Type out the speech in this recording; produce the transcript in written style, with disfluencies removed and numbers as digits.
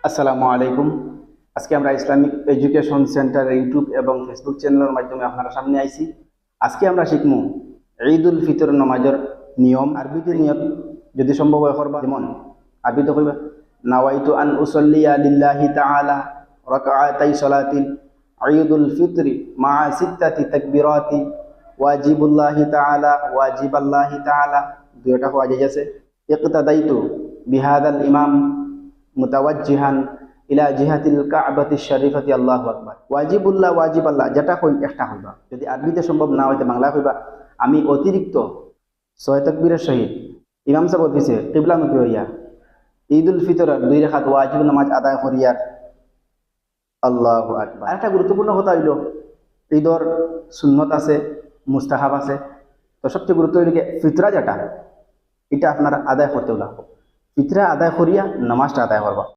আসসালামু আলাইকুম। আজকে আমরা ইসলামিক এডুকেশন সেন্টার ইউটিউব এবং ফেসবুক চ্যানেলের মাধ্যমে আপনারা সামনে আইছি। আজকে আমরা শিখমু ঈদ উল ফিতর নামাজের নিয়ম। আরবিতে নিয়ত যদি সম্ভব হয় করবা, যেমন আরবিতে কইবা নাওয়াইতু আন উসাল্লিয়া লিল্লাহি তাআলা রাকআতাই সালাতিল ঈদুল ফিতরি মা সিত্তাতি তাকবীরাতি ওয়াজিবাল্লাহি তাআলা দুইটা ওয়াজিব আছে। ইকতাদাইতু বিহাদাল ইমাম মুতাওয়াজ্জিহান ইলা জিহাতিল কাবাতিশ শরীফাতি আল্লাহু আকবার। ওয়াজিব আল্লাহ যেটা কই একটা হইবা, যদি আরবিতে সম্ভব না হইতে বাংলা কইবা আমি অতিরিক্ত 6 তাকবীরের সহিত ইমাম সাহেব দিছে কিবলামুখী হইয়া ঈদুল ফিতরের 2 রাকাত ওয়াজিব নামাজ আদায় করিয়ার আল্লাহু আকবার। আরেকটা গুরুত্বপূর্ণ কথা হইল ঈদর সুন্নত আছে, মুস্তাহাব আছে। তো সবচেয়ে গুরুত্ব হইল ফিতরা যেটা, এটা আপনারা আদায় করতে লাগবে। ফিতরা আদায় করিয়া নামাজটা আদায় করবা।